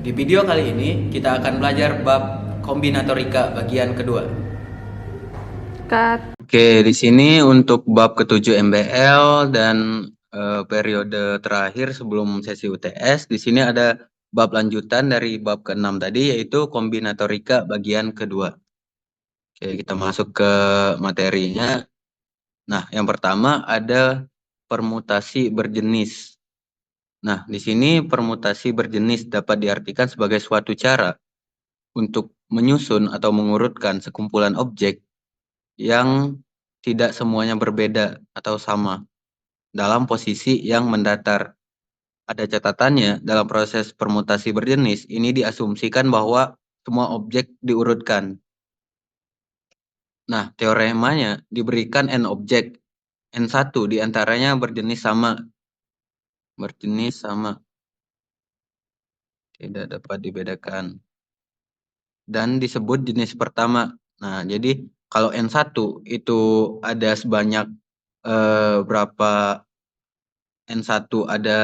Di video kali ini kita akan belajar bab kombinatorika bagian kedua. Oke, di sini untuk bab ke-7 MBL dan periode terakhir sebelum sesi UTS, di sini ada bab lanjutan dari bab ke-6 tadi, yaitu kombinatorika bagian kedua. Oke, kita masuk ke materinya. Nah, yang pertama ada permutasi berjenis. Nah, di sini permutasi berjenis dapat diartikan sebagai suatu cara untuk menyusun atau mengurutkan sekumpulan objek yang tidak semuanya berbeda atau sama dalam posisi yang mendatar. Ada catatannya, dalam proses permutasi berjenis, ini diasumsikan bahwa semua objek diurutkan. Nah, teoremanya diberikan n objek, n1 diantaranya berjenis sama. Berjenis sama. Tidak dapat dibedakan. Dan disebut jenis pertama. Nah, jadi kalau N1 itu ada sebanyak berapa N1 ada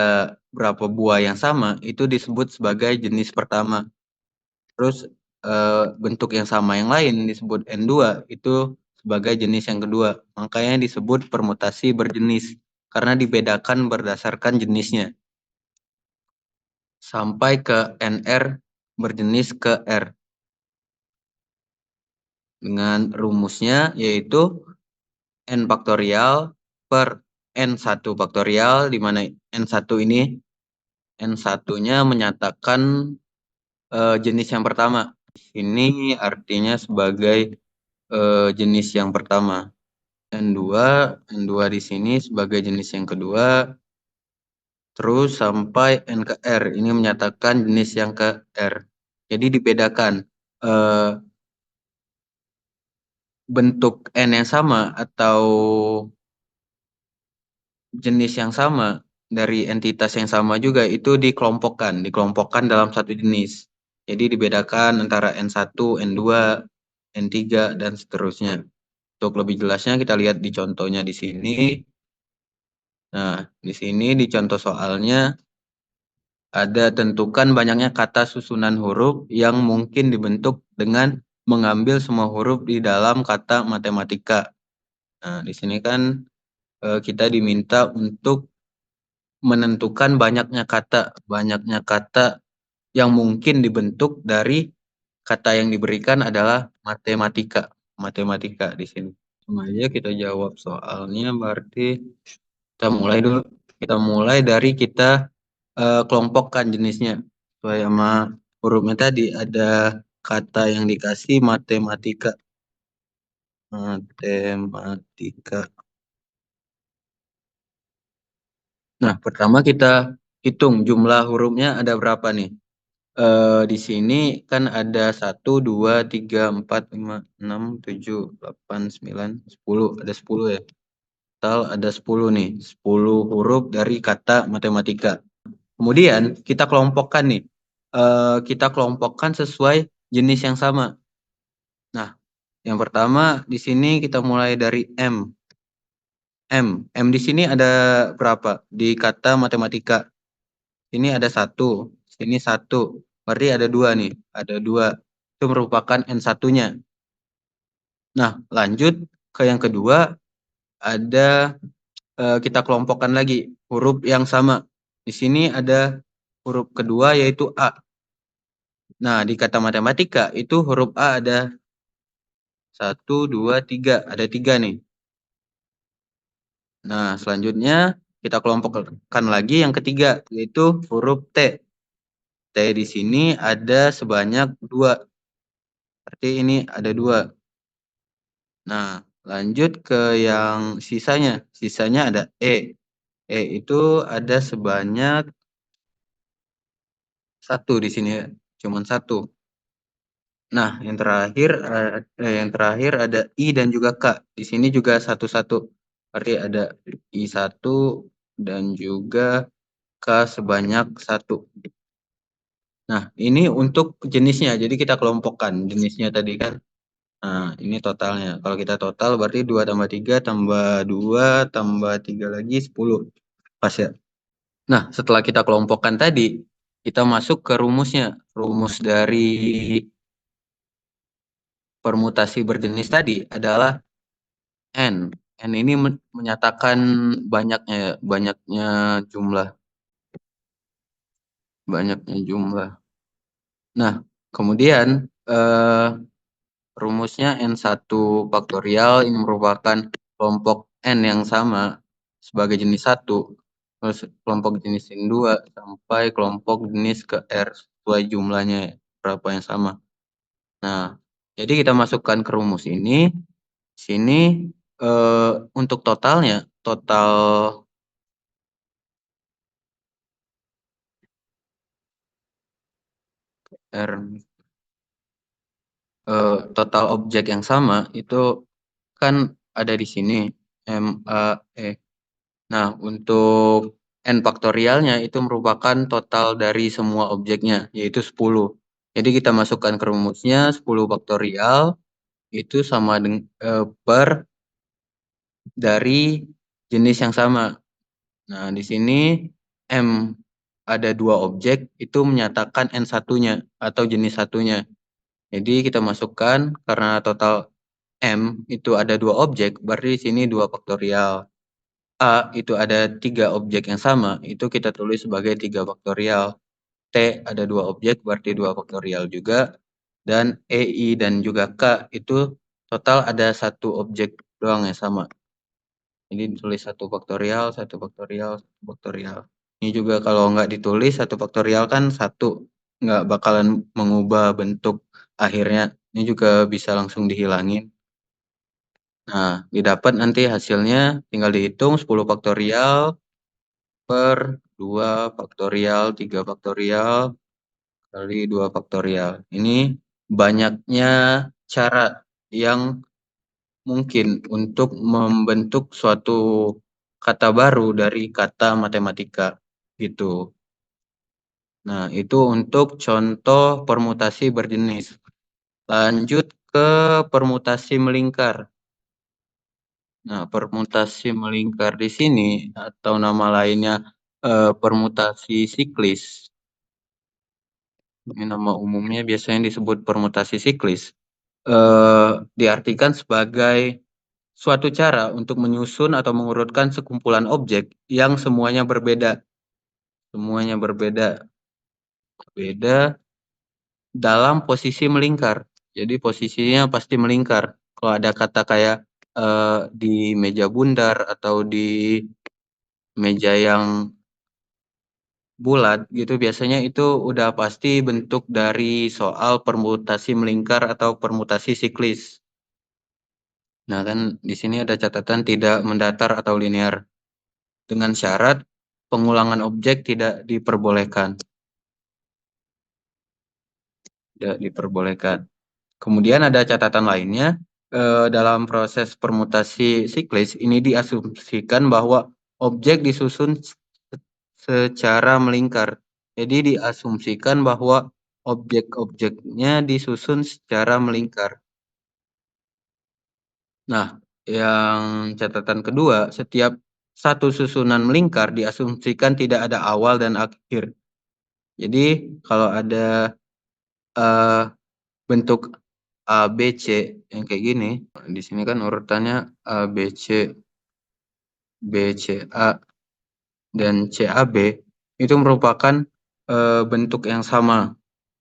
berapa buah yang sama, itu disebut sebagai jenis pertama. Terus bentuk yang sama yang lain disebut N2 itu sebagai jenis yang kedua. Makanya disebut permutasi berjenis karena dibedakan berdasarkan jenisnya. Sampai ke NR berjenis ke R. Dengan rumusnya yaitu N faktorial per N1 faktorial, di mana N1 ini N1-nya menyatakan jenis yang pertama. Ini artinya sebagai jenis yang pertama. N2 di sini sebagai jenis yang kedua. Terus sampai N ke R, ini menyatakan jenis yang ke R. Jadi dibedakan bentuk N yang sama atau jenis yang sama dari entitas yang sama juga itu dikelompokkan dalam satu jenis. Jadi dibedakan antara N1, N2, N3 dan seterusnya. Untuk lebih jelasnya kita lihat di contohnya di sini. Nah, di sini di contoh soalnya ada tentukan banyaknya kata susunan huruf yang mungkin dibentuk dengan mengambil semua huruf di dalam kata matematika. Nah, di sini kan kita diminta untuk menentukan banyaknya kata yang mungkin dibentuk dari kata yang diberikan adalah matematika di sini. Langsung aja kita jawab soalnya, berarti kita mulai dari kita kelompokkan jenisnya sesuai sama hurufnya tadi. Ada kata yang dikasih matematika. Nah, pertama kita hitung jumlah hurufnya ada berapa nih. Di sini kan ada 1, 2, 3, 4, 5, 6, 7, 8, 9, 10. Ada 10 ya. Total ada 10 nih. 10 huruf dari kata matematika. Kemudian kita kelompokkan nih. Kita kelompokkan sesuai jenis yang sama. Nah, yang pertama di sini kita mulai dari M. M di sini ada berapa? Di kata matematika. Ini ada 1, sini 1. Berarti ada 2 nih. Ada 2. Itu merupakan N1-nya. Nah, lanjut ke yang kedua. Ada kita kelompokkan lagi huruf yang sama. Di sini ada huruf kedua yaitu A. Nah, di kata matematika itu huruf A ada 1, 2, 3. Ada 3 nih. Nah, selanjutnya kita kelompokkan lagi yang ketiga, yaitu huruf T. T di sini ada sebanyak 2. Berarti ini ada 2. Nah, lanjut ke yang sisanya. Sisanya ada E. E itu ada sebanyak 1 di sini ya. Cuman 1. Nah, yang terakhir ada I dan juga K. Di sini juga 1-1. Berarti ada I1 dan juga K sebanyak 1. Nah, ini untuk jenisnya. Jadi kita kelompokkan jenisnya tadi kan. Nah, ini totalnya. Kalau kita total berarti 2 tambah 3 tambah 2 tambah 3 lagi 10. Pas ya? Nah, setelah kita kelompokkan tadi, kita masuk ke rumusnya. rumus dari permutasi berjenis tadi adalah N. N ini menyatakan banyaknya jumlah, banyaknya jumlah. Nah, kemudian eh, rumusnya N1 faktorial ini merupakan kelompok N yang sama sebagai jenis 1, terus kelompok jenis N2 sampai kelompok jenis ke R sesuai jumlahnya berapa yang sama. Nah, jadi kita masukkan ke rumus ini. Sini untuk totalnya, total R total objek yang sama itu kan ada di sini M A E. Nah, untuk n faktorialnya itu merupakan total dari semua objeknya yaitu 10. Jadi kita masukkan ke rumusnya 10 faktorial itu sama dengan per dari jenis yang sama. Nah, di sini M ada 2 objek itu menyatakan n satunya atau jenis satunya. Jadi kita masukkan karena total M itu ada 2 objek, berarti di sini 2 faktorial. A itu ada 3 objek yang sama, itu kita tulis sebagai 3 faktorial. T ada 2 objek, berarti 2 faktorial juga. Dan E, I, dan juga K itu total ada 1 objek doang yang sama. Jadi ditulis 1 faktorial, 1 faktorial, 1 faktorial. Ini juga kalau nggak ditulis 1 faktorial kan 1, nggak bakalan mengubah bentuk akhirnya. Ini juga bisa langsung dihilangin. Nah, didapat nanti hasilnya tinggal dihitung 10 faktorial per 2 faktorial, 3 faktorial, kali 2 faktorial. Ini banyaknya cara yang mungkin untuk membentuk suatu kata baru dari kata matematika gitu. Nah, itu untuk contoh permutasi berjenis. Lanjut ke permutasi melingkar. Nah, permutasi melingkar di sini atau nama lainnya permutasi siklis. Ini nama umumnya biasanya disebut permutasi siklis. Diartikan sebagai suatu cara untuk menyusun atau mengurutkan sekumpulan objek yang semuanya berbeda. Semuanya berbeda. Berbeda dalam posisi melingkar. Jadi posisinya pasti melingkar. Kalau ada kata kayak di meja bundar atau di meja yang bulat gitu biasanya itu udah pasti bentuk dari soal permutasi melingkar atau permutasi siklis. Nah, kan di sini ada catatan tidak mendatar atau linear dengan syarat pengulangan objek tidak diperbolehkan. Tidak diperbolehkan. Kemudian ada catatan lainnya dalam proses permutasi siklis ini diasumsikan bahwa objek disusun secara melingkar. Jadi diasumsikan bahwa objek-objeknya disusun secara melingkar. Nah, yang catatan kedua, setiap satu susunan melingkar diasumsikan tidak ada awal dan akhir. Jadi kalau ada eh, bentuk A, B, C yang kayak gini, di sini kan urutannya A, B, C, B, C, A, dan CAB itu merupakan bentuk yang sama.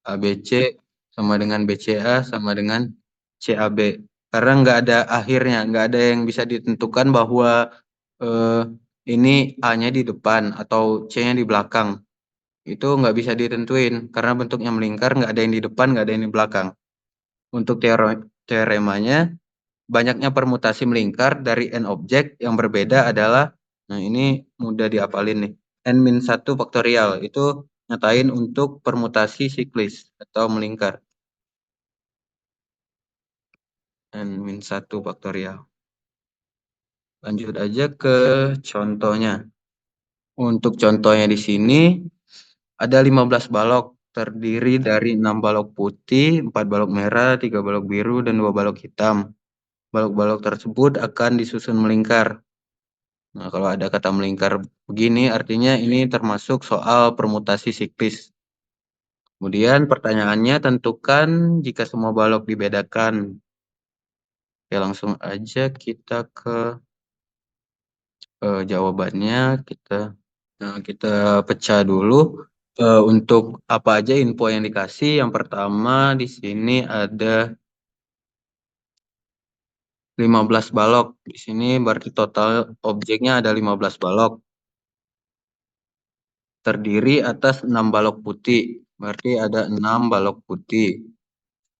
ABC sama dengan BCA sama dengan CAB. Karena nggak ada akhirnya, nggak ada yang bisa ditentukan bahwa eh, ini A-nya di depan atau C-nya di belakang. Itu nggak bisa ditentuin karena bentuknya melingkar, nggak ada yang di depan, nggak ada yang di belakang. Untuk teoremanya, banyaknya permutasi melingkar dari n objek yang berbeda adalah, nah ini mudah diapalin nih, n-1 faktorial itu nyatain untuk permutasi siklis atau melingkar. n-1 faktorial. Lanjut aja ke contohnya. Untuk contohnya di sini ada 15 balok terdiri dari 6 balok putih, 4 balok merah, 3 balok biru, dan 2 balok hitam. Balok-balok tersebut akan disusun melingkar. Nah, kalau ada kata melingkar begini, artinya ini termasuk soal permutasi siklis. Kemudian pertanyaannya, tentukan jika semua balok dibedakan. Oke, langsung aja kita ke jawabannya. Kita pecah dulu, untuk apa aja info yang dikasih. Yang pertama di sini ada 15 balok. Di sini berarti total objeknya ada 15 balok. Terdiri atas 6 balok putih, berarti ada 6 balok putih.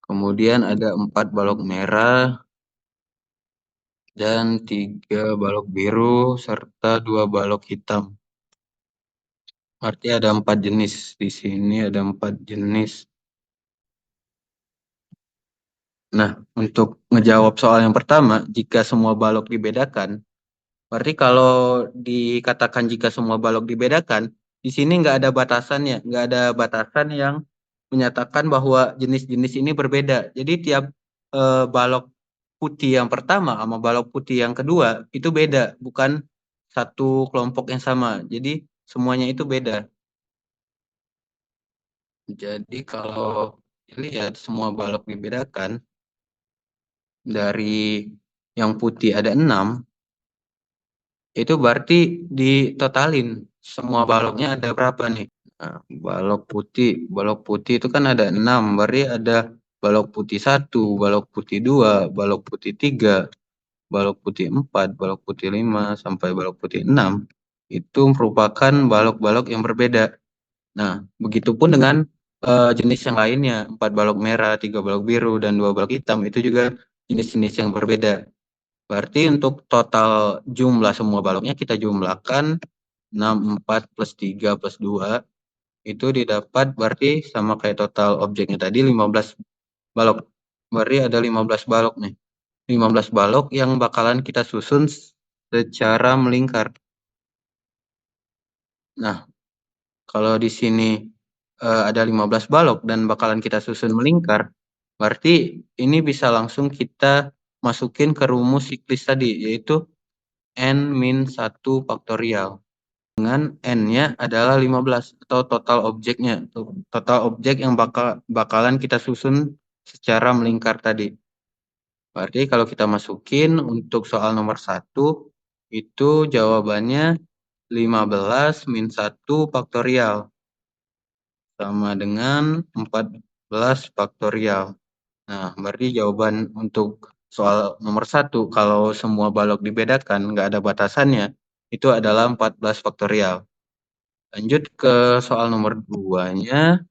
Kemudian ada 4 balok merah dan 3 balok biru serta 2 balok hitam. Berarti ada 4 jenis. Di sini ada 4 jenis. Nah, untuk ngejawab soal yang pertama, jika semua balok dibedakan, berarti kalau dikatakan jika semua balok dibedakan, di sini nggak ada batasannya, nggak ada batasan yang menyatakan bahwa jenis-jenis ini berbeda. Jadi tiap balok putih yang pertama sama balok putih yang kedua itu beda, bukan satu kelompok yang sama. Jadi semuanya itu beda. Jadi kalau dilihat semua balok dibedakan, dari yang putih ada 6, itu berarti ditotalin semua baloknya ada berapa nih? Nah, balok putih itu kan ada 6, berarti ada balok putih 1, balok putih 2, balok putih 3, balok putih 4, balok putih 5, sampai balok putih 6. Itu merupakan balok-balok yang berbeda. Nah, begitupun dengan jenis yang lainnya, 4 balok merah, 3 balok biru, dan 2 balok hitam, itu juga jenis-jenis yang berbeda. Berarti untuk total jumlah semua baloknya kita jumlahkan 6, 4 plus 3 plus 2 itu didapat berarti sama kayak total objeknya tadi 15 balok. Berarti ada 15 balok nih. 15 balok yang bakalan kita susun secara melingkar. Nah, kalau di sini ada 15 balok dan bakalan kita susun melingkar, berarti ini bisa langsung kita masukin ke rumus siklis tadi, yaitu n-1 faktorial. Dengan n-nya adalah 15 atau total objeknya. Total objek yang bakalan kita susun secara melingkar tadi. Berarti kalau kita masukin untuk soal nomor 1, itu jawabannya 15 min 1 faktorial. Sama dengan 14 faktorial. Nah, berarti jawaban untuk soal nomor 1, kalau semua balok dibedakan, nggak ada batasannya, itu adalah 14 faktorial. Lanjut ke soal nomor 2-nya.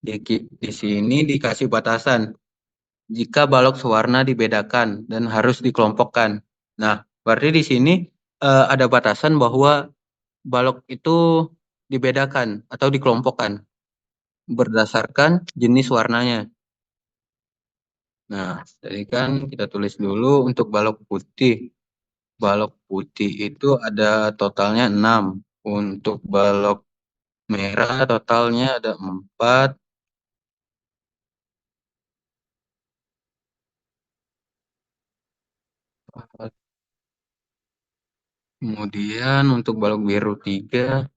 Di sini dikasih batasan. Jika balok sewarna dibedakan dan harus dikelompokkan. Nah, berarti di sini ada batasan bahwa balok itu dibedakan atau dikelompokkan berdasarkan jenis warnanya. Nah, tadi kan kita tulis dulu untuk balok putih. Balok putih itu ada totalnya 6. Untuk balok merah totalnya ada 4. Kemudian untuk balok biru 3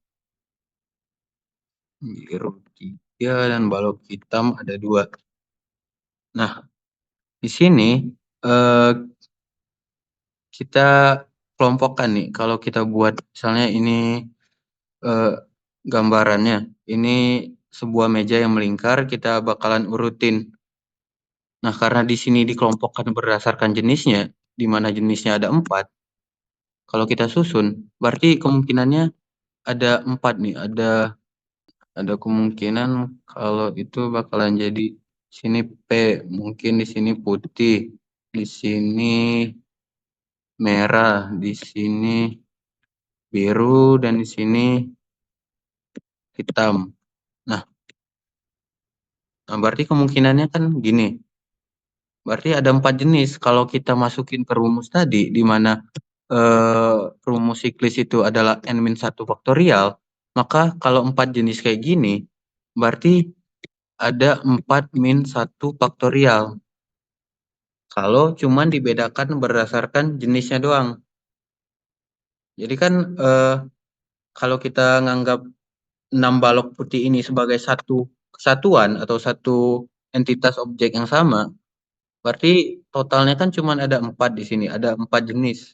dan balok hitam ada 2. Nah, di sini eh, kita kelompokkan nih. Kalau kita buat misalnya ini eh, gambarannya, ini sebuah meja yang melingkar, kita bakalan urutin. Nah, karena di sini dikelompokkan berdasarkan jenisnya, di mana jenisnya ada 4, kalau kita susun, berarti kemungkinannya ada 4 nih. Ada kemungkinan kalau itu bakalan jadi sini P, mungkin di sini putih, di sini merah, di sini biru, dan di sini hitam. Nah, berarti kemungkinannya kan gini. Berarti ada 4 jenis. Kalau kita masukin ke rumus tadi, di mana rumus siklis itu adalah n-1 faktorial, maka kalau 4 jenis kayak gini, berarti ada 4 min 1 faktorial. Kalau cuman dibedakan berdasarkan jenisnya doang. Jadi kan kalau kita nganggap 6 balok putih ini sebagai satu satuan atau satu entitas objek yang sama, berarti totalnya kan cuman ada 4 di sini, ada 4 jenis.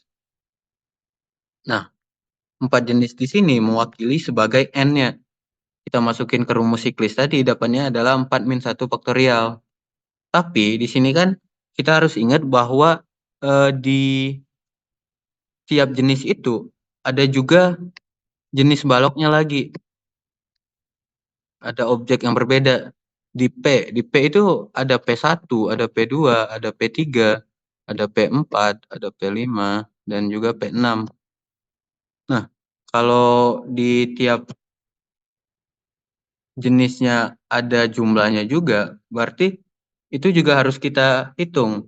Nah, 4 jenis di sini mewakili sebagai n-nya. Kita masukin ke rumus siklis tadi dapatnya adalah 4 min 1 faktorial. Tapi di sini kan kita harus ingat bahwa, di tiap jenis itu ada juga jenis baloknya lagi. Ada objek yang berbeda. Di P itu ada P1, ada P2, ada P3, ada P4, ada P5, dan juga P6. Nah, kalau di tiap jenisnya ada jumlahnya juga, berarti itu juga harus kita hitung.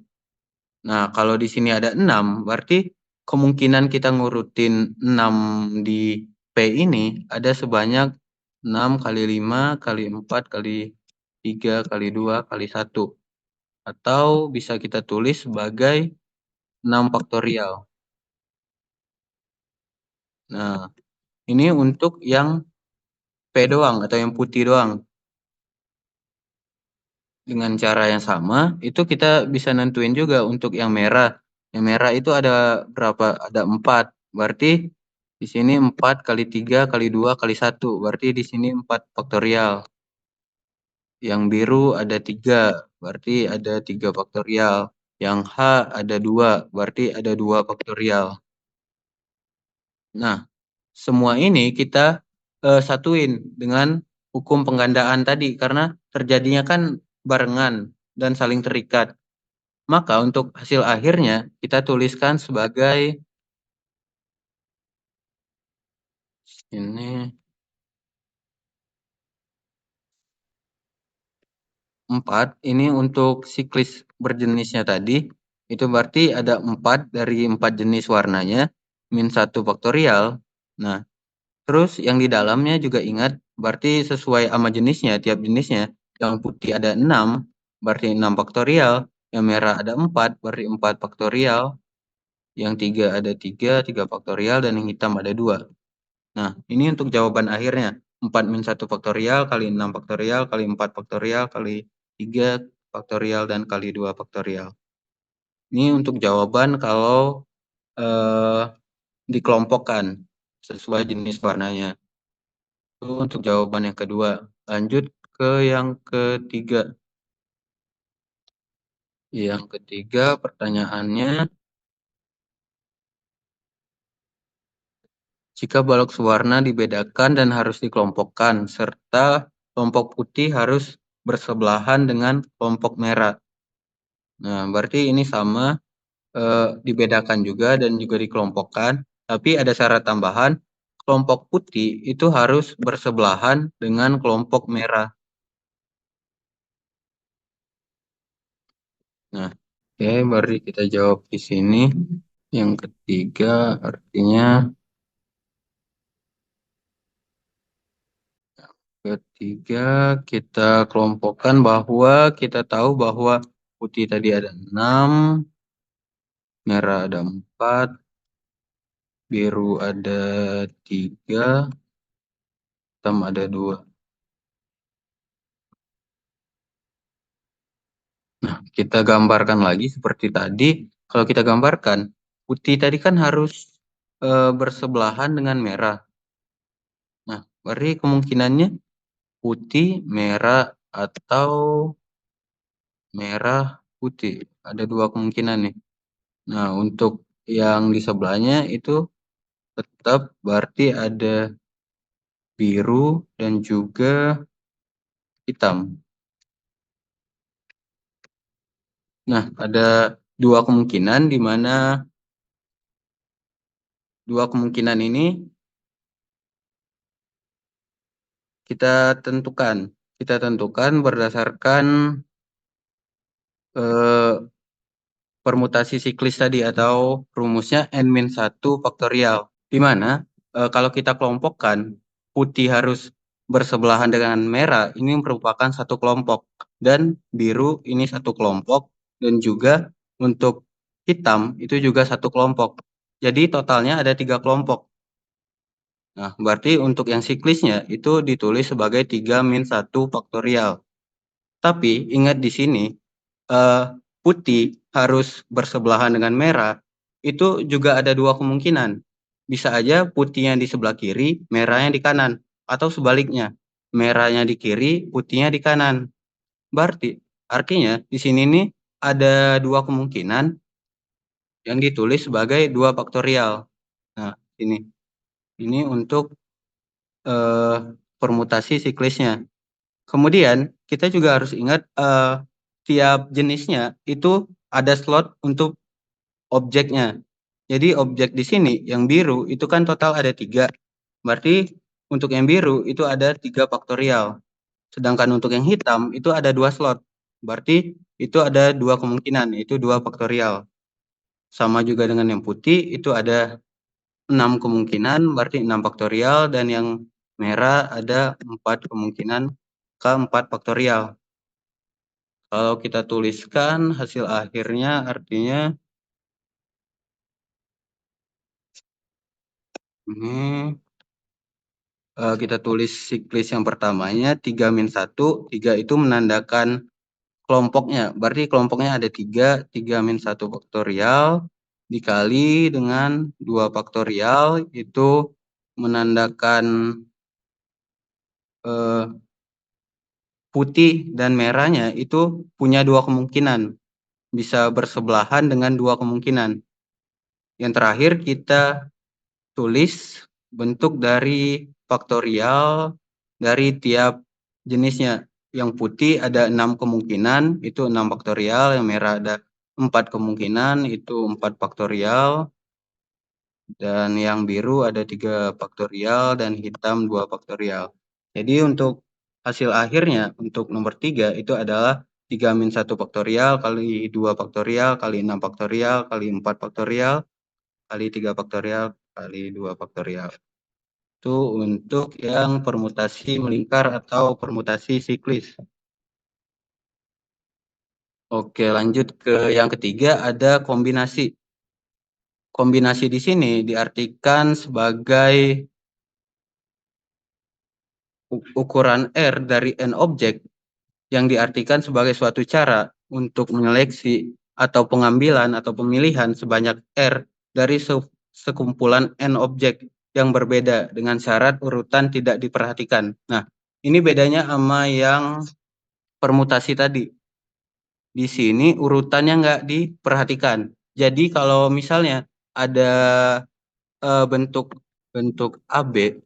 Nah, kalau di sini ada 6, berarti kemungkinan kita ngurutin 6 di P ini ada sebanyak 6 kali 5 kali 4 kali 3 kali 2 kali 1. Atau bisa kita tulis sebagai 6 faktorial. Nah, ini untuk yang P doang atau yang putih doang. Dengan cara yang sama, itu kita bisa nentuin juga untuk yang merah. Yang merah itu ada berapa? Ada 4. Berarti di sini 4 kali 3 kali 2 kali 1. Berarti di sini 4 faktorial. Yang biru ada 3. Berarti ada 3 faktorial. Yang H ada 2. Berarti ada 2 faktorial. Nah, semua ini kita satuin dengan hukum penggandaan tadi karena terjadinya kan barengan dan saling terikat. Maka untuk hasil akhirnya kita tuliskan sebagai ini 4, ini untuk siklis berjenisnya tadi, itu berarti ada 4 dari 4 jenis warnanya, min 1 faktorial. Nah, terus yang di dalamnya juga ingat, berarti sesuai sama jenisnya, tiap jenisnya. Yang putih ada 6, berarti 6 faktorial. Yang merah ada 4, berarti 4 faktorial. Yang 3 ada 3, 3 faktorial. Dan yang hitam ada 2. Nah, ini untuk jawaban akhirnya. 4 min 1 faktorial kali 6 faktorial kali 4 faktorial kali 3 faktorial dan kali 2 faktorial. Ini untuk jawaban kalau eh, dikelompokkan sesuai jenis warnanya. Itu untuk jawaban yang kedua. Lanjut ke yang ketiga. Yang ketiga pertanyaannya, jika balok sewarna dibedakan dan harus dikelompokkan, serta kelompok putih harus bersebelahan dengan kelompok merah. Nah, berarti ini sama, dibedakan juga dan juga dikelompokkan, tapi ada syarat tambahan, kelompok putih itu harus bersebelahan dengan kelompok merah. Nah, oke, mari kita jawab di sini. Yang ketiga artinya ketiga kita kelompokkan bahwa kita tahu bahwa putih tadi ada 6, merah ada 4, biru ada 3, hitam ada 2. Nah, kita gambarkan lagi seperti tadi. Kalau kita gambarkan, putih tadi kan harus bersebelahan dengan merah. Nah, berarti kemungkinannya putih, merah, atau merah, putih. Ada 2 kemungkinan nih. Nah, untuk yang di sebelahnya itu tetap berarti ada biru dan juga hitam. Nah, ada 2 kemungkinan di mana 2 kemungkinan ini kita tentukan. Kita tentukan berdasarkan eh, permutasi siklis tadi atau rumusnya n-1 faktorial. Di mana kalau kita kelompokkan putih harus bersebelahan dengan merah ini merupakan satu kelompok dan biru ini satu kelompok dan juga untuk hitam itu juga satu kelompok. Jadi totalnya ada 3 kelompok. Nah, berarti untuk yang siklisnya itu ditulis sebagai 3 min 1 faktorial. Tapi ingat di sini, putih harus bersebelahan dengan merah, itu juga ada 2 kemungkinan. Bisa aja putihnya di sebelah kiri, merahnya di kanan, atau sebaliknya, merahnya di kiri, putihnya di kanan. Berarti artinya di sini nih ada 2 kemungkinan yang ditulis sebagai 2 faktorial. Nah, ini untuk, eee, permutasi siklisnya. Kemudian kita juga harus ingat, tiap jenisnya itu ada slot untuk objeknya. Jadi objek di sini yang biru itu kan total ada 3, berarti untuk yang biru itu ada 3 faktorial. Sedangkan untuk yang hitam itu ada 2 slot, berarti itu ada 2 kemungkinan, yaitu 2 faktorial. Sama juga dengan yang putih itu ada 6 kemungkinan, berarti 6 faktorial, dan yang merah ada 4 kemungkinan, ke 4 faktorial. Kalau kita tuliskan hasil akhirnya artinya ini, kita tulis siklis yang pertamanya 3 min 1, 3 itu menandakan kelompoknya, berarti kelompoknya ada 3, 3 min 1 faktorial dikali dengan 2 faktorial itu menandakan, putih dan merahnya itu punya 2 kemungkinan, bisa bersebelahan dengan 2 kemungkinan. Yang terakhir kita tulis bentuk dari faktorial dari tiap jenisnya. Yang putih ada 6 kemungkinan, itu 6 faktorial, yang merah ada 4 kemungkinan, itu 4 faktorial, dan yang biru ada 3 faktorial, dan hitam 2 faktorial. Jadi untuk hasil akhirnya, untuk nomor 3 itu adalah 3 min 1 faktorial kali 2 faktorial kali 6 faktorial kali 4 faktorial kali 3 faktorial kali 2 faktorial. Itu untuk yang permutasi melingkar atau permutasi siklis. Oke, lanjut ke yang ketiga, ada kombinasi. Kombinasi di sini diartikan sebagai ukuran R dari n objek yang diartikan sebagai suatu cara untuk menyeleksi atau pengambilan atau pemilihan sebanyak R dari sekumpulan n objek yang berbeda dengan syarat urutan tidak diperhatikan. Nah, ini bedanya sama yang permutasi tadi. Di sini urutannya nggak diperhatikan. Jadi kalau misalnya ada, bentuk bentuk AB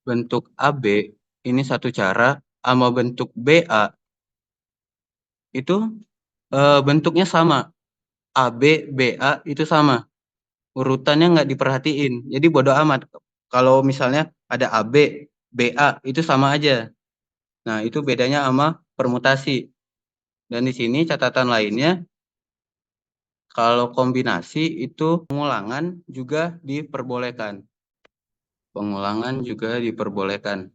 bentuk AB ini satu cara, sama bentuk BA itu, bentuknya sama, AB, BA itu sama, urutannya nggak diperhatiin. Jadi bodo amat kalau misalnya ada AB, BA itu sama aja. Nah, itu bedanya sama permutasi. Dan di sini catatan lainnya, kalau kombinasi itu pengulangan juga diperbolehkan. Pengulangan juga diperbolehkan.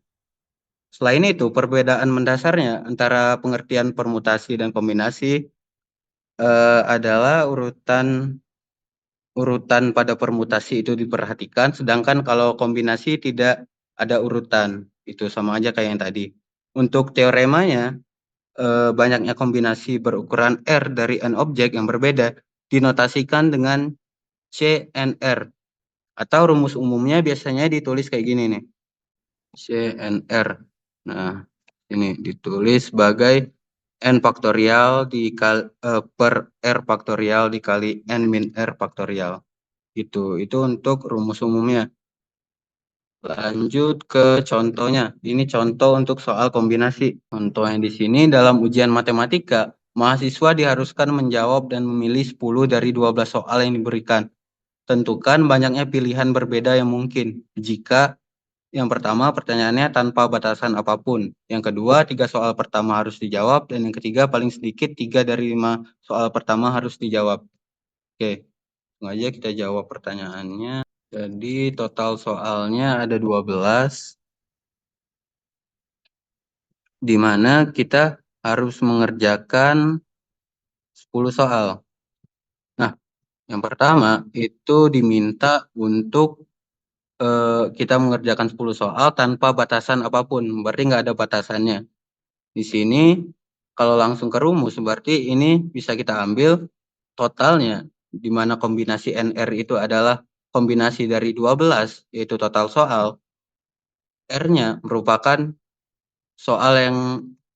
Selain itu, perbedaan mendasarnya antara pengertian permutasi dan kombinasi, adalah urutan pada permutasi itu diperhatikan, sedangkan kalau kombinasi tidak ada urutan. Itu sama aja kayak yang tadi. Untuk teoremanya, banyaknya kombinasi berukuran R dari n objek yang berbeda dinotasikan dengan CNR, atau rumus umumnya biasanya ditulis kayak gini nih, CNR. Nah, ini ditulis sebagai n faktorial per R faktorial dikali n min R faktorial. Itu untuk rumus umumnya. Lanjut ke contohnya. Ini contoh untuk soal kombinasi. Contoh yang di sini dalam ujian matematika, mahasiswa diharuskan menjawab dan memilih 10 dari 12 soal yang diberikan. Tentukan banyaknya pilihan berbeda yang mungkin jika yang pertama pertanyaannya tanpa batasan apapun. Yang kedua, 3 soal pertama harus dijawab, dan yang ketiga paling sedikit 3 dari 5 soal pertama harus dijawab. Oke, langsung aja kita jawab pertanyaannya. Jadi total soalnya ada 12, di mana kita harus mengerjakan 10 soal. Nah, yang pertama itu diminta untuk kita mengerjakan 10 soal tanpa batasan apapun, berarti nggak ada batasannya. Di sini kalau langsung ke rumus berarti ini bisa kita ambil totalnya, di mana kombinasi NR itu adalah kombinasi dari 12, yaitu total soal. R-nya merupakan soal yang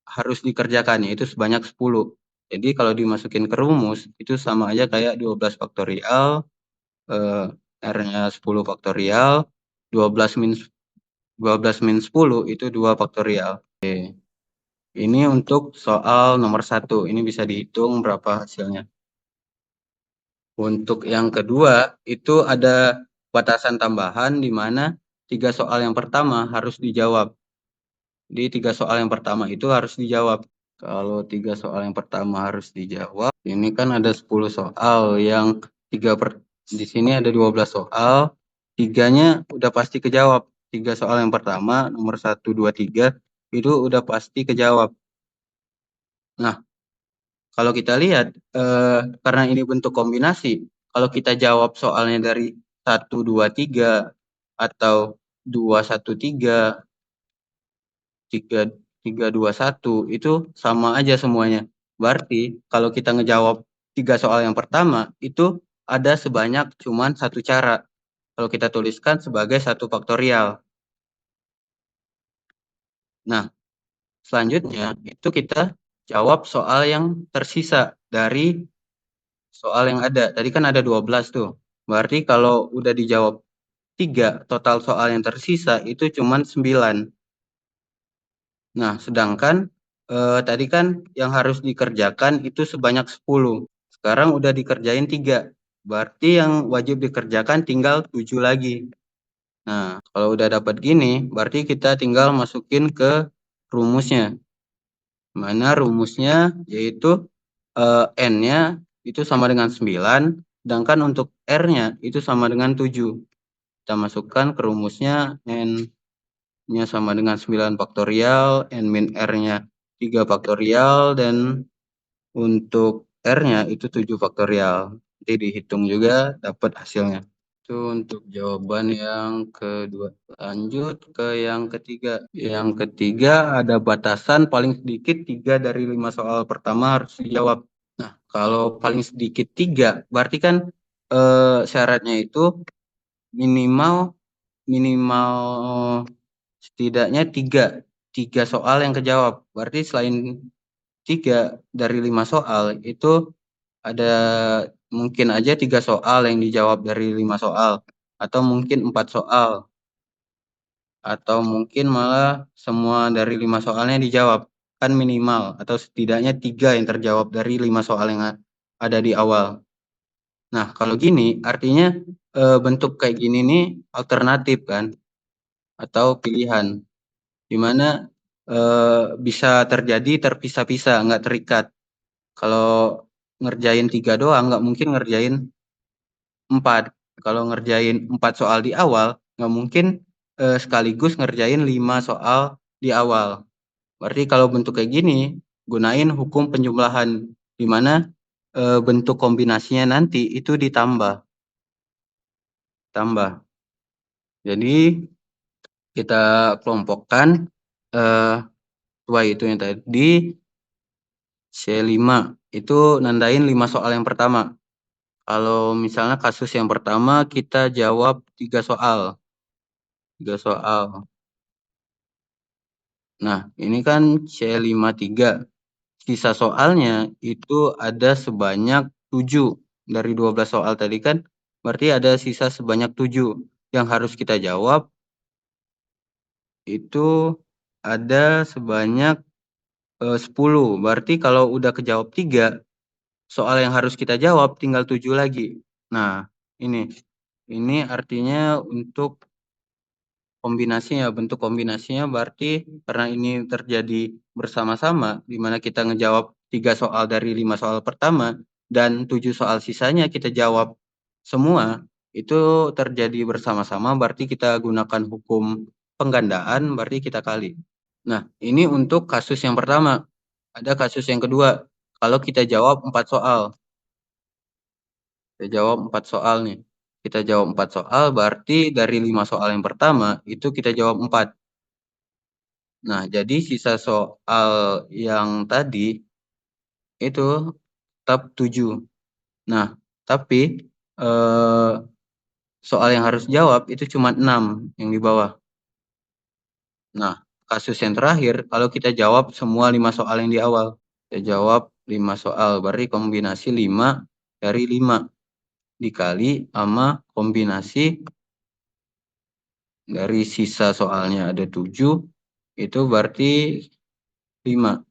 harus dikerjakan, yaitu sebanyak 10. Jadi kalau dimasukin ke rumus, itu sama aja kayak 12 faktorial, eh, R-nya 10 faktorial, 12 min 12 min 10 itu 2 faktorial. Oke. Ini untuk soal nomor 1, ini bisa dihitung berapa hasilnya. Untuk yang kedua, itu ada batasan tambahan di mana 3 soal yang pertama harus dijawab. Jadi 3 soal yang pertama itu harus dijawab. Kalau 3 soal yang pertama harus dijawab, ini kan ada 10 soal yang di sini ada 12 soal, 3-nya udah pasti kejawab. 3 soal yang pertama, nomor 1, 2, 3, itu udah pasti kejawab. Nah, kalau kita lihat, karena ini bentuk kombinasi, kalau kita jawab soalnya dari 1, 2, 3, atau 2, 1, 3, 3, 3, 2, 1, itu sama aja semuanya. Berarti kalau kita ngejawab 3 soal yang pertama, itu ada sebanyak cuman satu cara. Kalau kita tuliskan sebagai 1 faktorial. Nah, selanjutnya itu kita jawab soal yang tersisa dari soal yang ada. Tadi kan ada 12 tuh. Berarti kalau udah dijawab 3, total soal yang tersisa itu cuman 9. Nah, sedangkan tadi kan yang harus dikerjakan itu sebanyak 10. Sekarang udah dikerjain 3. Berarti yang wajib dikerjakan tinggal 7 lagi. Nah, kalau udah dapat gini, berarti kita tinggal masukin ke rumusnya. Mana rumusnya yaitu N-nya itu sama dengan 9, sedangkan untuk R-nya itu sama dengan 7. Kita masukkan ke rumusnya, N-nya sama dengan 9 faktorial, N min R-nya 3 faktorial, dan untuk R-nya itu 7 faktorial. Jadi dihitung juga dapat hasilnya. Itu untuk jawaban yang kedua. Lanjut ke yang ketiga. Yang ketiga ada batasan paling sedikit 3 dari 5 soal pertama harus dijawab. Nah, kalau paling sedikit 3, berarti kan syaratnya itu minimal minimal setidaknya 3 soal yang kejawab. Berarti selain 3 dari 5 soal itu ada mungkin aja 3 soal yang dijawab dari 5 soal, atau mungkin 4 soal, atau mungkin malah semua dari 5 soalnya dijawab. Kan minimal atau setidaknya 3 yang terjawab dari 5 soal yang ada di awal. Nah, kalau gini artinya bentuk kayak gini nih alternatif kan, atau pilihan, di mana bisa terjadi terpisah-pisah, nggak terikat. Kalau ngerjain 3 doang, nggak mungkin ngerjain 4. Kalau ngerjain 4 soal di awal, nggak mungkin sekaligus ngerjain 5 soal di awal. Berarti kalau bentuk kayak gini, gunain hukum penjumlahan, di mana bentuk kombinasinya nanti itu ditambah. Jadi kita kelompokkan dua itu yang tadi, C5 itu nandain 5 soal yang pertama. Kalau misalnya kasus yang pertama kita jawab 3 soal. 3 soal. Nah, ini kan C53. Sisa soalnya itu ada sebanyak 7. Dari 12 soal tadi kan, berarti ada sisa sebanyak 7. Yang harus kita jawab itu ada sebanyak 10. Berarti kalau udah kejawab 3, soal yang harus kita jawab tinggal 7 lagi. Nah, ini. Ini artinya untuk kombinasinya, bentuk kombinasinya berarti karena ini terjadi bersama-sama, di mana kita ngejawab 3 soal dari 5 soal pertama, dan 7 soal sisanya kita jawab semua, itu terjadi bersama-sama, berarti kita gunakan hukum penggandaan, berarti kita kali. Nah, ini untuk kasus yang pertama. Ada kasus yang kedua, kalau kita jawab 4 soal. Kita jawab 4 soal nih. kita jawab 4 soal, berarti dari 5 soal yang pertama, itu kita jawab 4. Nah, jadi sisa soal yang tadi, itu tetap 7. Nah, tapi, eee, soal yang harus jawab itu cuma 6 yang di bawah. Nah, kasus yang terakhir, kalau kita jawab semua 5 soal yang di awal. Kita jawab 5 soal, berarti kombinasi 5 dari 5, dikali sama kombinasi dari sisa soalnya ada 7, itu berarti 5.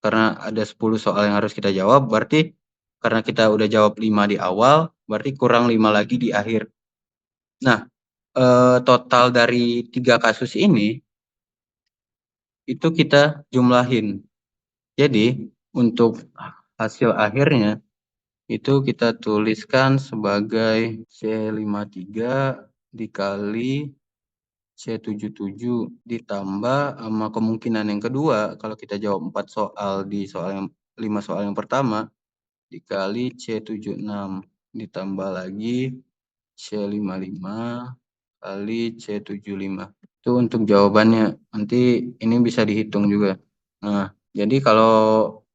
Karena ada 10 soal yang harus kita jawab, berarti karena kita udah jawab 5 di awal, berarti kurang 5 lagi di akhir. Nah, total dari 3 kasus ini, itu kita jumlahin. Jadi, untuk hasil akhirnya, itu kita tuliskan sebagai C53 dikali C77 ditambah sama kemungkinan yang kedua, kalau kita jawab 4 soal di 5 soal yang pertama, dikali C76 ditambah lagi C55 kali C75. Itu untuk jawabannya. Nanti ini bisa dihitung juga. Nah, jadi kalau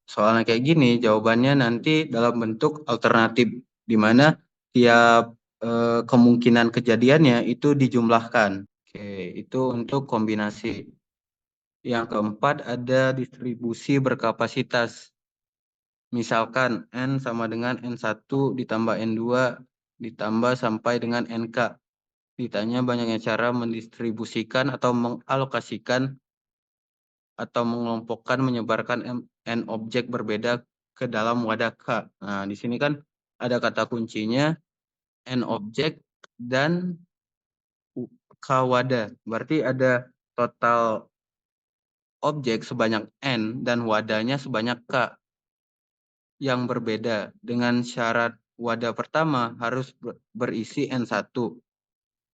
soalnya kayak gini, jawabannya nanti dalam bentuk alternatif, di mana tiap kemungkinan kejadiannya itu dijumlahkan. Oke, itu untuk kombinasi. Yang keempat ada distribusi berkapasitas. Misalkan N sama dengan N1 ditambah N2 ditambah sampai dengan NK. Ditanya banyaknya cara mendistribusikan atau mengalokasikan atau mengelompokkan menyebarkan N objek berbeda ke dalam wadah K. Nah, di sini kan ada kata kuncinya N objek dan K wadah. Berarti ada total objek sebanyak N dan wadahnya sebanyak K yang berbeda. Dengan syarat wadah pertama harus berisi N1.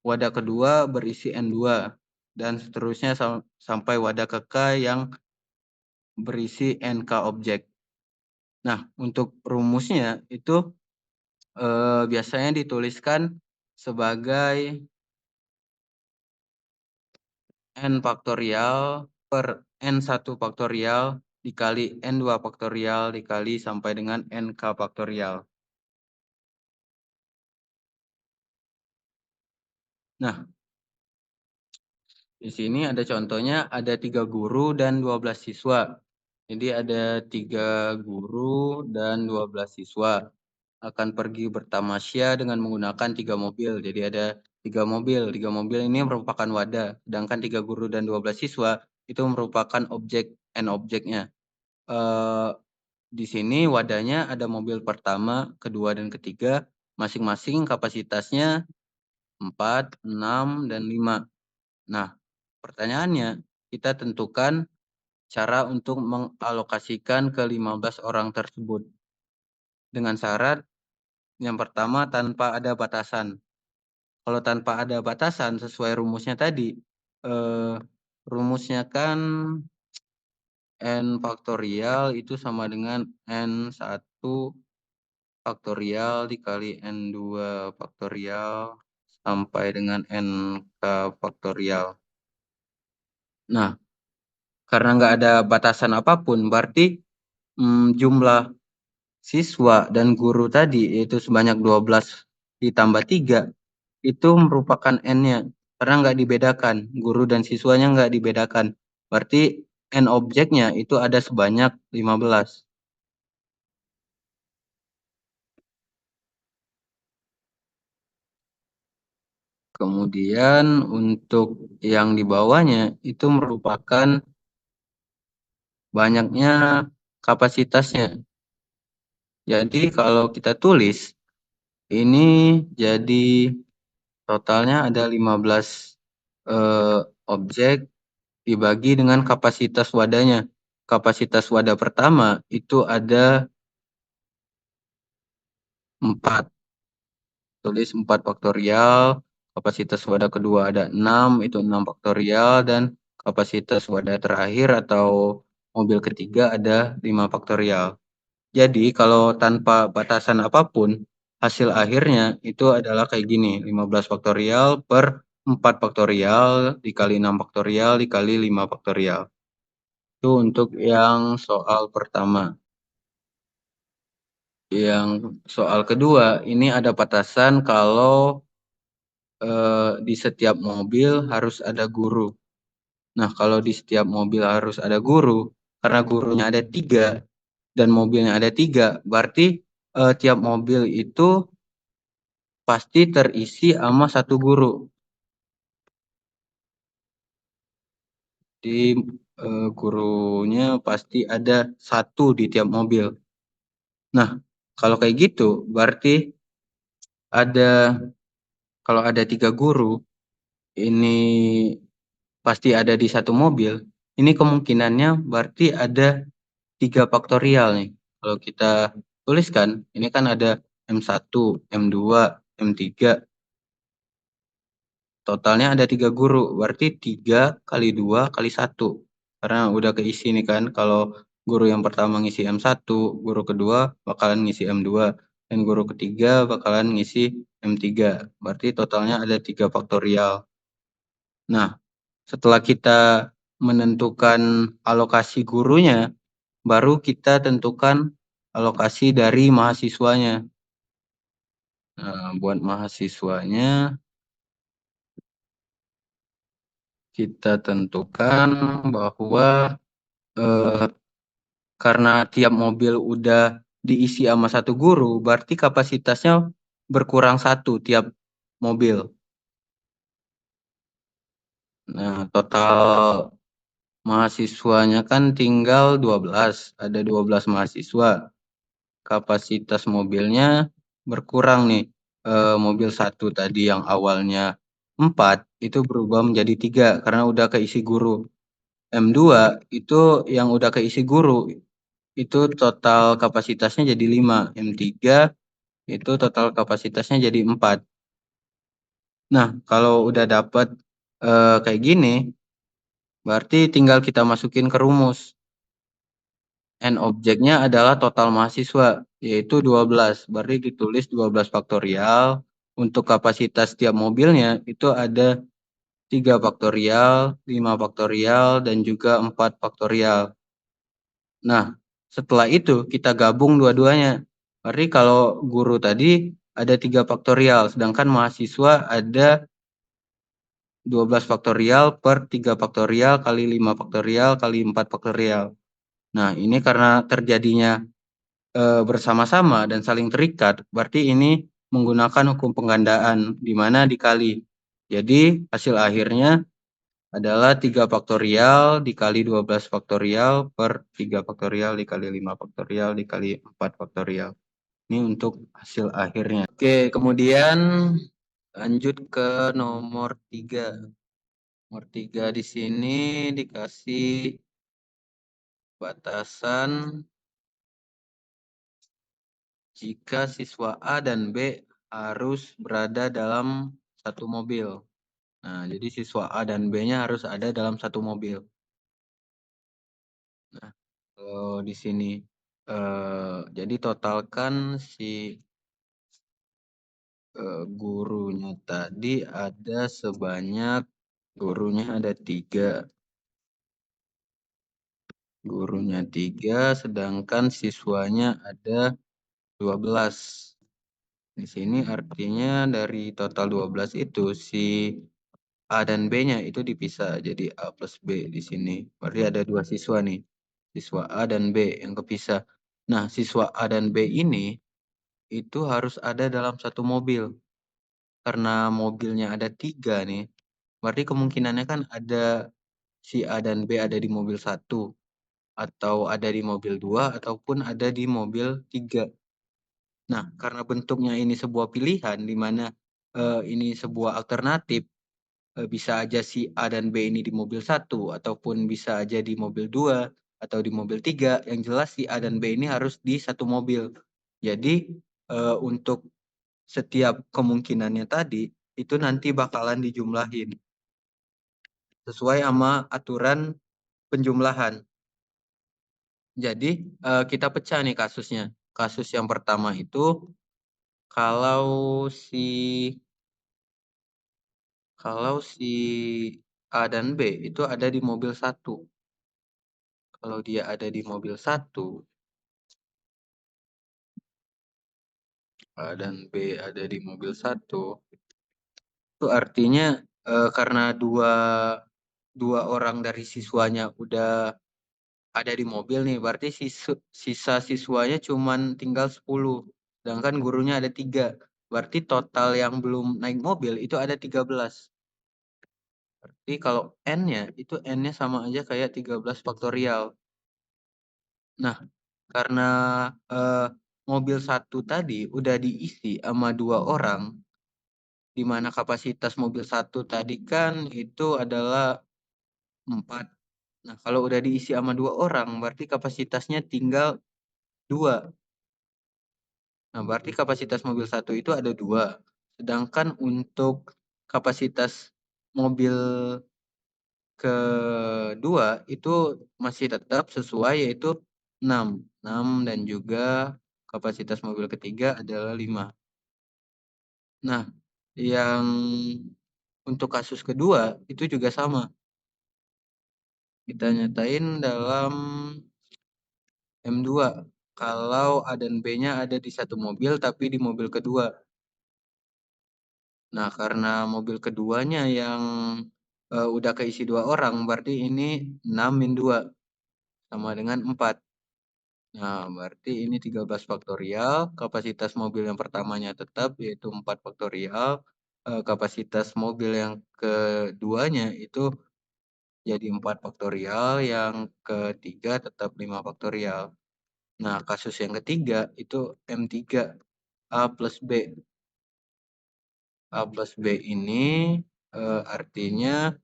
Wadah kedua berisi N2 dan seterusnya sampai wadah ke yang berisi NK objek. Nah, untuk rumusnya itu biasanya dituliskan sebagai N faktorial per N1 faktorial dikali N2 faktorial dikali sampai dengan NK faktorial. Nah, di sini ada contohnya, ada 3 guru dan 12 siswa. Jadi ada 3 guru dan 12 siswa akan pergi bertamasya dengan menggunakan 3 mobil. Jadi ada 3 mobil. 3 mobil ini merupakan wadah, sedangkan 3 guru dan 12 siswa itu merupakan objek N objeknya. Di sini wadahnya ada mobil pertama, kedua, dan ketiga. Masing-masing kapasitasnya 4, 6, dan 5. Nah, pertanyaannya, kita tentukan cara untuk mengalokasikan ke 15 orang tersebut. Dengan syarat yang pertama tanpa ada batasan. Kalau tanpa ada batasan sesuai rumusnya tadi, rumusnya kan N faktorial itu sama dengan N1 faktorial dikali N2 faktorial sampai dengan NK faktorial. Nah, karena nggak ada batasan apapun, berarti jumlah siswa dan guru tadi yaitu sebanyak 12 ditambah 3 itu merupakan N-nya. Karena nggak dibedakan, guru dan siswanya nggak dibedakan. Berarti N objeknya itu ada sebanyak 15. Kemudian untuk yang di bawahnya itu merupakan banyaknya kapasitasnya. Jadi kalau kita tulis, ini jadi totalnya ada 15 objek dibagi dengan kapasitas wadahnya. Kapasitas wadah pertama itu ada 4. Tulis 4 faktorial. Kapasitas wadah kedua ada 6, itu 6 faktorial. Dan kapasitas wadah terakhir atau mobil ketiga ada 5 faktorial. Jadi kalau tanpa batasan apapun, hasil akhirnya itu adalah kayak gini, 15 faktorial per 4 faktorial dikali 6 faktorial dikali 5 faktorial. Itu untuk yang soal pertama. Yang soal kedua, ini ada batasan kalau di setiap mobil harus ada guru. Nah, kalau di setiap mobil harus ada guru, karena gurunya ada 3 dan mobilnya ada 3, berarti tiap mobil itu pasti terisi sama satu guru. Jadi gurunya pasti ada satu di tiap mobil. Nah, kalau kayak gitu, berarti ada kalau ada 3 guru, ini pasti ada di satu mobil. Ini kemungkinannya berarti ada 3 faktorial nih. Kalau kita tuliskan, ini kan ada M1, M2, M3. Totalnya ada 3 guru, berarti 3 kali 2 kali 1. Karena udah keisi nih kan, kalau guru yang pertama ngisi M1, guru kedua bakalan ngisi M2, dan guru ketiga bakalan ngisi M3. Berarti totalnya ada 3 faktorial. Nah, setelah kita menentukan alokasi gurunya, baru kita tentukan alokasi dari mahasiswanya. Nah, buat mahasiswanya kita tentukan bahwa eh, karena tiap mobil udah diisi sama satu guru, berarti kapasitasnya berkurang satu tiap mobil. Nah, total mahasiswanya kan tinggal 12, ada 12 mahasiswa. Kapasitas mobilnya berkurang nih. Mobil satu tadi yang awalnya 4 itu berubah menjadi 3 karena udah keisi guru. M2 itu yang udah keisi guru itu total kapasitasnya jadi 5. M3 itu total kapasitasnya jadi 4. Nah, kalau udah dapat kayak gini, berarti tinggal kita masukin ke rumus. N objeknya adalah total mahasiswa, yaitu 12. Berarti ditulis 12 faktorial. Untuk kapasitas tiap mobilnya itu ada 3 faktorial, 5 faktorial, dan juga 4 faktorial. Nah, setelah itu kita gabung dua-duanya. Berarti kalau guru tadi ada 3 faktorial, sedangkan mahasiswa ada 12 faktorial per 3 faktorial kali 5 faktorial kali 4 faktorial. Nah, ini karena terjadinya bersama-sama dan saling terikat, berarti ini menggunakan hukum penggandaan di mana dikali. Jadi hasil akhirnya adalah 3 faktorial dikali 12 faktorial per 3 faktorial dikali 5 faktorial dikali 4 faktorial. Ini untuk hasil akhirnya. Oke, kemudian lanjut ke nomor 3. Nomor 3 di sini dikasih batasan jika siswa A dan B harus berada dalam satu mobil. Nah, jadi siswa A dan B-nya harus ada dalam satu mobil. Nah, kalau di sini jadi totalkan si gurunya tadi ada sebanyak gurunya ada 3. Gurunya 3, sedangkan siswanya ada 12. Di sini artinya dari total 12 itu si A dan B-nya itu dipisah jadi A plus B di sini. Berarti ada 2 siswa nih. Siswa A dan B yang kepisah. Nah, siswa A dan B ini itu harus ada dalam satu mobil. Karena mobilnya ada 3 nih. Berarti kemungkinannya kan ada si A dan B ada di mobil satu atau ada di mobil 2 ataupun ada di mobil 3. Nah, karena bentuknya ini sebuah pilihan di mana ini sebuah alternatif, bisa aja si A dan B ini di mobil satu ataupun bisa aja di mobil 2 atau di mobil 3. Yang jelas si A dan B ini harus di satu mobil. Jadi untuk setiap kemungkinannya tadi itu nanti bakalan dijumlahin sesuai sama aturan penjumlahan. Jadi kita pecah nih kasusnya. Kasus yang pertama itu Kalau si kalau si A dan B itu ada di mobil satu. Kalau dia ada di mobil satu, A dan B ada di mobil satu, itu artinya karena dua dua orang dari siswanya udah ada di mobil nih, berarti sisa siswanya cuman tinggal 10. Sedangkan gurunya ada 3. Berarti total yang belum naik mobil itu ada 13. Berarti kalau N-nya itu N-nya sama aja kayak 13 faktorial. Nah, karena eh, mobil satu tadi udah diisi sama 2 orang, di mana kapasitas mobil satu tadi kan itu adalah 4. Nah, kalau udah diisi sama 2 orang, berarti kapasitasnya tinggal 2. Nah, berarti kapasitas mobil satu itu ada 2. Sedangkan untuk kapasitas mobil kedua itu masih tetap sesuai, yaitu 6. 6 dan juga kapasitas mobil ketiga adalah 5. Nah, yang untuk kasus kedua itu juga sama. Kita nyatain dalam M2. Kalau A dan B-nya ada di satu mobil tapi di mobil kedua. Nah, karena mobil keduanya yang udah keisi 2 orang, berarti ini 6 min 2 sama dengan 4. Nah, berarti ini 13 faktorial. Kapasitas mobil yang pertamanya tetap, yaitu 4 faktorial. Kapasitas mobil yang keduanya itu jadi 4 faktorial. Yang ketiga tetap 5 faktorial. Nah, kasus yang ketiga itu M3, A plus B. A plus B ini artinya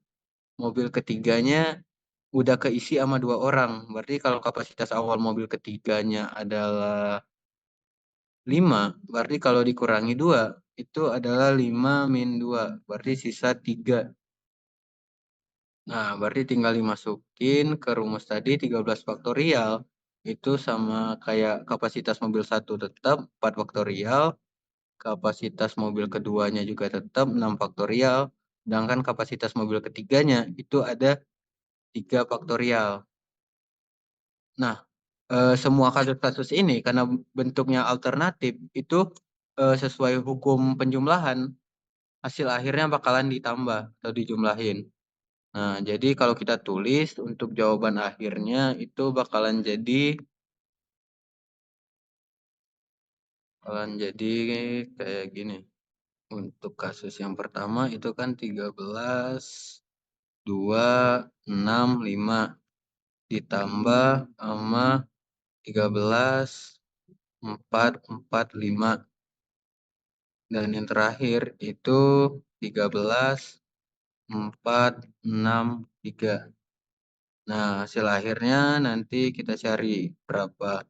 mobil ketiganya udah keisi sama 2 orang. Berarti kalau kapasitas awal mobil ketiganya adalah 5, berarti kalau dikurangi 2, itu adalah 5 min 2. Berarti sisa 3. Nah, berarti tinggal dimasukin ke rumus tadi 13 faktorial. Itu sama kayak kapasitas mobil satu tetap 4 faktorial. Kapasitas mobil keduanya juga tetap 6 faktorial. Sedangkan kapasitas mobil ketiganya itu ada 3 faktorial. Nah, semua kasus-kasus ini karena bentuknya alternatif itu sesuai hukum penjumlahan, hasil akhirnya bakalan ditambah atau dijumlahin. Nah, jadi kalau kita tulis untuk jawaban akhirnya itu bakalan jadi kayak gini. Untuk kasus yang pertama itu kan 13, 2, 6, 5 ditambah sama 13, 4, 4, 5. Dan yang terakhir itu 13, 4, 6, 3. Nah, hasil akhirnya nanti kita cari berapa.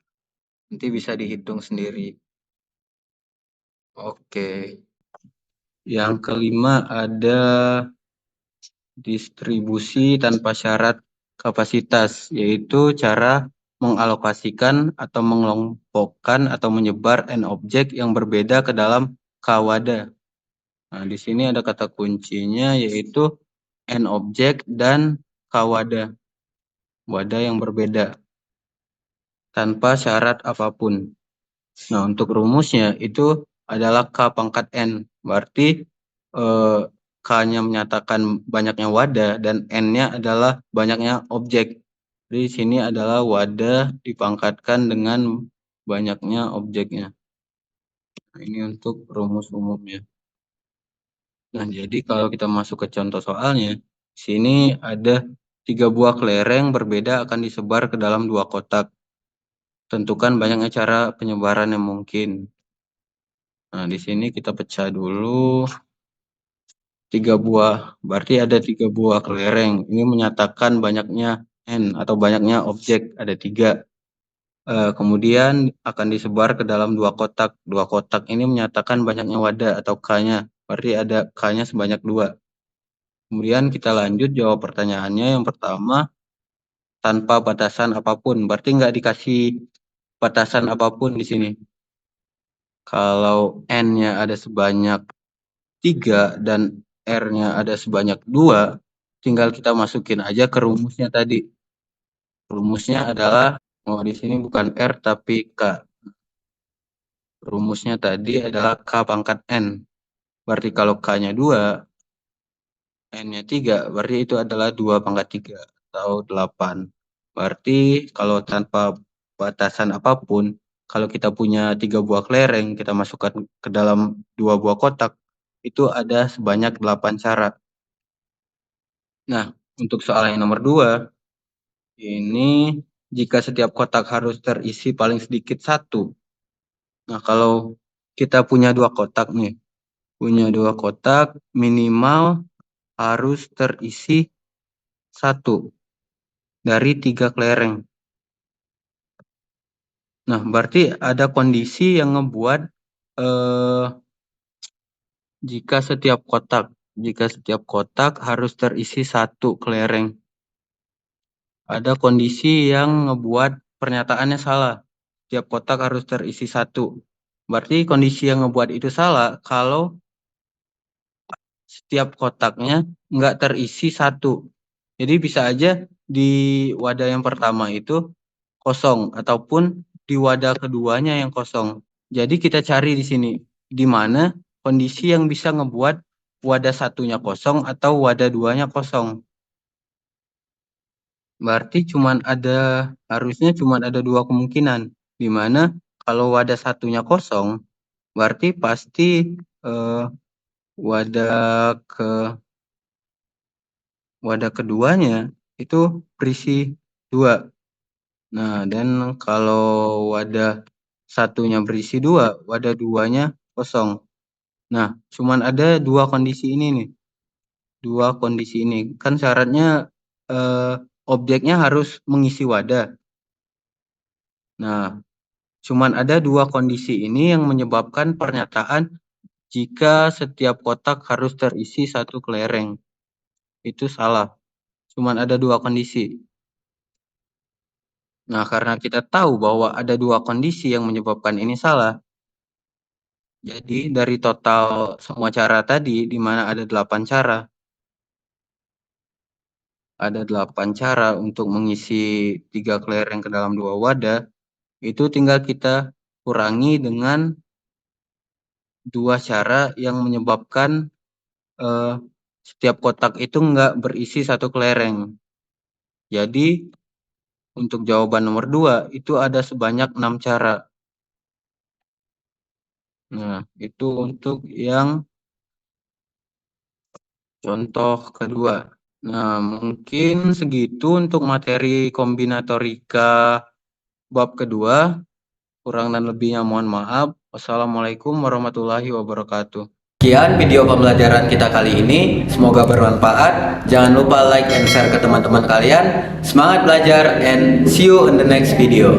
Nanti bisa dihitung sendiri. Oke. Yang kelima ada distribusi tanpa syarat kapasitas, yaitu cara mengalokasikan atau mengelompokkan atau menyebar n objek yang berbeda ke dalam K wadah. Nah, di sini ada kata kuncinya yaitu n objek dan K wadah, wadah yang berbeda tanpa syarat apapun. Nah, untuk rumusnya itu adalah K pangkat N. Berarti K-nya menyatakan banyaknya wadah dan N-nya adalah banyaknya objek. Jadi di sini adalah wadah dipangkatkan dengan banyaknya objeknya. Nah, ini untuk rumus umumnya. Nah, jadi kalau kita masuk ke contoh soalnya, di sini ada 3 buah kelereng berbeda akan disebar ke dalam 2 kotak. Tentukan banyaknya cara penyebaran yang mungkin. Nah, di sini kita pecah dulu 3 buah. Berarti ada 3 buah kelereng. Ini menyatakan banyaknya N atau banyaknya objek, ada 3. Kemudian akan disebar ke dalam 2 kotak. 2 kotak ini menyatakan banyaknya wadah atau K-nya. Berarti ada K-nya sebanyak 2. Kemudian kita lanjut jawab pertanyaannya. Yang pertama, tanpa batasan apapun. Berarti nggak dikasih batasan apapun di sini. Kalau N-nya ada sebanyak 3 dan R-nya ada sebanyak 2, tinggal kita masukin aja ke rumusnya tadi. Rumusnya adalah, di sini bukan R tapi K. Rumusnya tadi adalah K pangkat N. Berarti kalau K-nya 2, N-nya 3, berarti itu adalah 2 pangkat 3 atau 8. Berarti kalau tanpa batasan apapun, kalau kita punya 3 buah kelereng, kita masukkan ke dalam 2 buah kotak, itu ada sebanyak 8 cara. Nah, untuk soal yang nomor 2, ini jika setiap kotak harus terisi paling sedikit 1. Nah, kalau kita punya 2 kotak nih, minimal harus terisi 1 dari 3 kelereng. Nah, berarti ada kondisi yang ngebuat jika setiap kotak harus terisi 1 kelereng. Ada kondisi yang ngebuat pernyataannya salah. Setiap kotak harus terisi 1. Berarti kondisi yang ngebuat itu salah kalau setiap kotaknya nggak terisi 1. Jadi bisa aja di wadah yang pertama itu kosong ataupun di wadah keduanya yang kosong. Jadi kita cari di sini di mana kondisi yang bisa ngebuat wadah satunya kosong atau wadah duanya kosong. Berarti harusnya cuman ada 2 kemungkinan, di mana kalau wadah satunya kosong, berarti pasti wadah keduanya itu berisi 2. Nah, dan kalau wadah satunya berisi 2, wadah duanya kosong. Nah, cuman ada 2 kondisi ini nih. 2 kondisi ini. Kan syaratnya objeknya harus mengisi wadah. Nah, cuman ada 2 kondisi ini yang menyebabkan pernyataan jika setiap kotak harus terisi 1 kelereng. Itu salah. Cuman ada 2 kondisi. Nah, karena kita tahu bahwa ada 2 kondisi yang menyebabkan ini salah, jadi dari total semua cara tadi, di mana ada 8 cara, untuk mengisi 3 kelereng ke dalam 2 wadah, itu tinggal kita kurangi dengan 2 cara yang menyebabkan setiap kotak itu nggak berisi 1 kelereng. Jadi, untuk jawaban nomor 2, itu ada sebanyak 6 cara. Nah, itu untuk yang contoh kedua. Nah, mungkin segitu untuk materi kombinatorika bab kedua. Kurang dan lebihnya mohon maaf. Wassalamualaikum warahmatullahi wabarakatuh. Sekian video pembelajaran kita kali ini. Semoga bermanfaat. Jangan lupa like and share ke teman-teman kalian. Semangat belajar and see you in the next video.